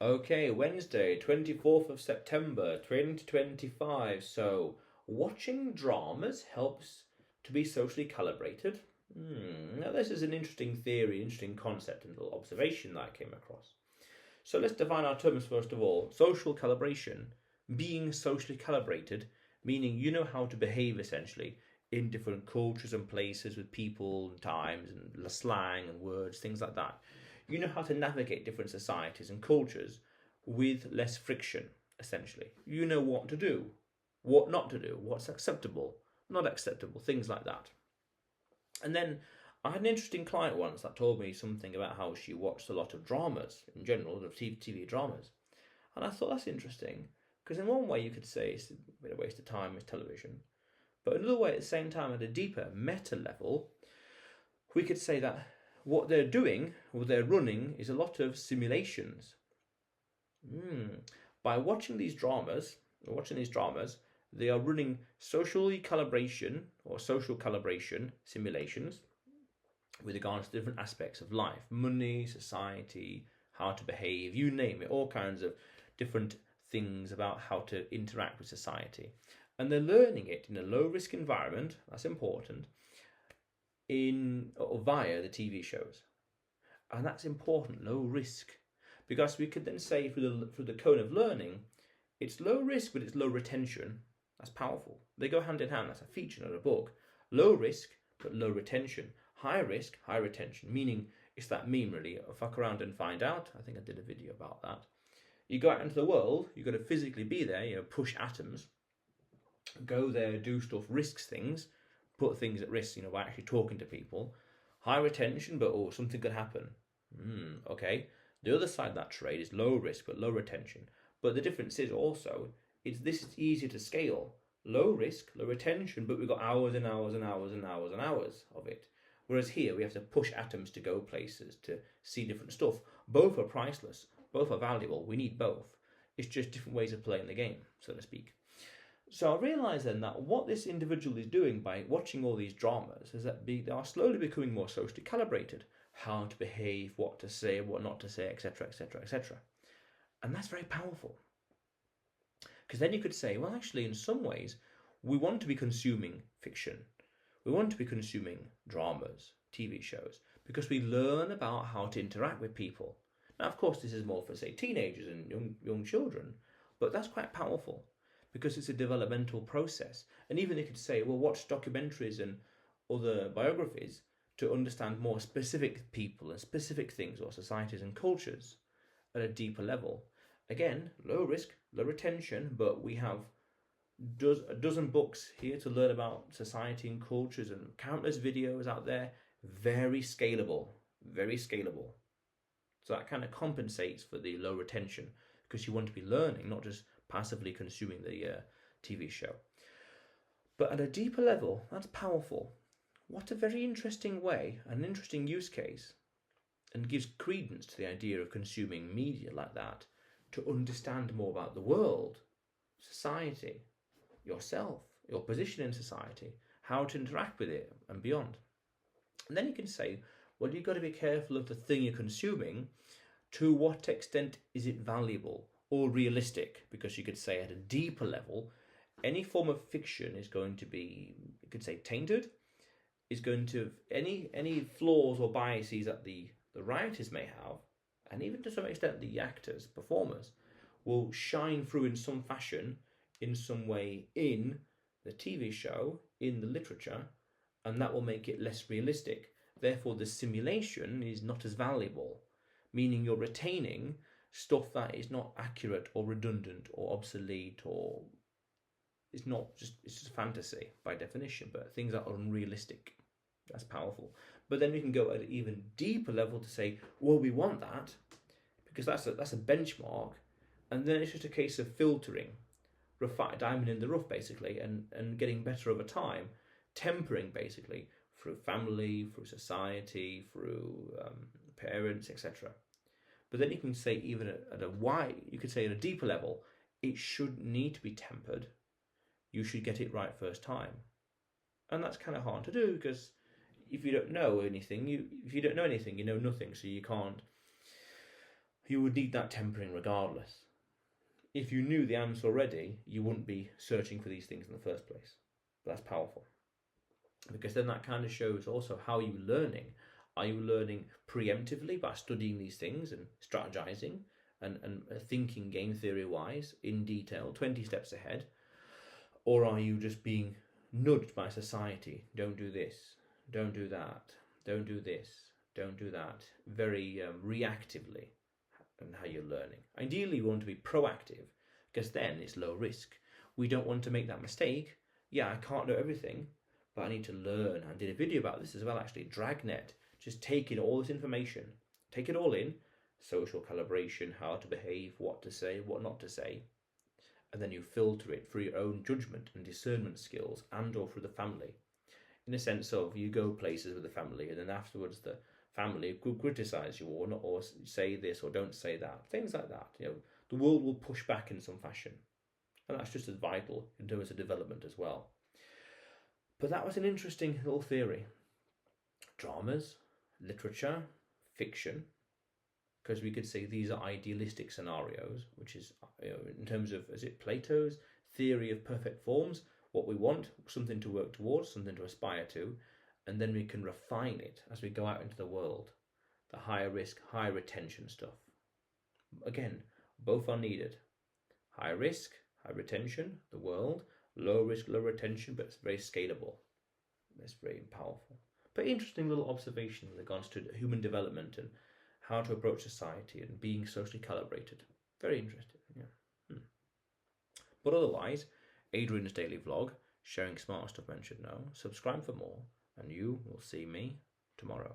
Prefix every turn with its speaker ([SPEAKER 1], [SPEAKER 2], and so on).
[SPEAKER 1] Okay, Wednesday, 24th of September 2025. So, watching dramas helps to be socially calibrated. Now, this is an interesting theory, interesting concept, and little observation that I came across. So, let's define our terms first of all. Social calibration, being socially calibrated, meaning you know how to behave essentially in different cultures and places with people and times and slang and words, things like that. You know how to navigate different societies and cultures with less friction, essentially. You know what to do, what not to do, what's acceptable, not acceptable, things like that. And then I had an interesting client once that told me something about how she watched a lot of dramas in general, of TV dramas. And I thought that's interesting because in one way you could say it's a bit of a waste of time with television, but another way at the same time at a deeper meta level, we could say that what they're doing, what they're running, is a lot of simulations. By watching these dramas, they are running social calibration simulations with regards to different aspects of life, money, society, how to behave, you name it, all kinds of different things about how to interact with society. And they're learning it in a low risk environment, that's important, in or via the TV shows. And that's important, low risk. Because we could then say through the cone of learning, it's low risk, but it's low retention. That's powerful. They go hand in hand. That's a feature in a book. Low risk, but low retention. High risk, high retention. Meaning, it's that meme really. Fuck around and find out. I think I did a video about that. You go out into the world, you've got to physically be there, push atoms. Go there, do stuff, risks things, put things at risk, by actually talking to people. High retention, but something could happen. Okay. The other side of that trade is low risk but low retention. But the difference is also, this is easier to scale. Low risk, low retention, but we've got hours and hours and hours and hours and hours of it. Whereas here we have to push atoms to go places, to see different stuff. Both are priceless, both are valuable, we need both. It's just different ways of playing the game, so to speak. So I realised then that what this individual is doing by watching all these dramas is that they are slowly becoming more socially calibrated. How to behave, what to say, what not to say, etc., etc., etc. And that's very powerful. Because then you could say, well, actually, in some ways, we want to be consuming fiction. We want to be consuming dramas, TV shows, because we learn about how to interact with people. Now, of course, this is more for, say, teenagers and young children, but that's quite powerful because it's a developmental process. And even they could say, well, watch documentaries and other biographies to understand more specific people and specific things or societies and cultures at a deeper level. Again, low risk, low retention, but we have a dozen books here to learn about society and cultures and countless videos out there. Very scalable, very scalable. So that kind of compensates for the low retention because you want to be learning, not just passively consuming the TV show. But at a deeper level, that's powerful. What a very interesting way, an interesting use case, and gives credence to the idea of consuming media like that to understand more about the world, society, yourself, your position in society, how to interact with it and beyond. And then you can say, well, you've got to be careful of the thing you're consuming. To what extent is it valuable or realistic? Because you could say at a deeper level, any form of fiction is going to be, you could say, tainted, is going to any flaws or biases that the writers may have, and even to some extent the actors, performers, will shine through in some fashion, in some way in the TV show, in the literature, and that will make it less realistic. Therefore, the simulation is not as valuable, meaning you're retaining stuff that is not accurate or redundant or obsolete, or it's just fantasy by definition, but things that are unrealistic. That's powerful. But then we can go at an even deeper level to say, well, we want that because that's a benchmark, and then it's just a case of filtering, diamond in the rough basically, and getting better over time, tempering basically through family, through society, through parents, etc. But then you can say even at a deeper level, it shouldn't need to be tempered. You should get it right first time, and that's kind of hard to do because if you don't know anything, you know nothing. So you you would need that tempering regardless. If you knew the answer already, you wouldn't be searching for these things in the first place. But that's powerful. Because then that kind of shows also how you're learning. Are you learning preemptively by studying these things and strategizing and thinking game theory wise in detail, 20 steps ahead? Or are you just being nudged by society? Don't do this, don't do that, don't do this, don't do that, very reactively, and how you're learning. Ideally, you want to be proactive, because then it's low risk. We don't want to make that mistake. Yeah, I can't know everything, but I need to learn. I did a video about this as well, actually. Dragnet, just taking all this information, take it all in, social calibration, how to behave, what to say, what not to say, and then you filter it through your own judgment and discernment skills, and or through the family. In a sense of, you go places with the family, and then afterwards the family could criticize you or not, or say this or don't say that, things like that. The world will push back in some fashion, and that's just as vital in terms of development as well. But that was an interesting little theory. Dramas, literature, fiction, because we could say these are idealistic scenarios, which is, in terms of, is it Plato's theory of perfect forms, what we want, something to work towards, something to aspire to, and then we can refine it as we go out into the world. The higher risk, high retention stuff. Again, both are needed. High risk, high retention, the world. Low risk, low retention, but it's very scalable. It's very powerful. But interesting little observation in regards to human development and how to approach society and being socially calibrated. Very interesting, yeah. But otherwise, Adrian's daily vlog, sharing smart stuff men should know. Subscribe for more, and you will see me tomorrow.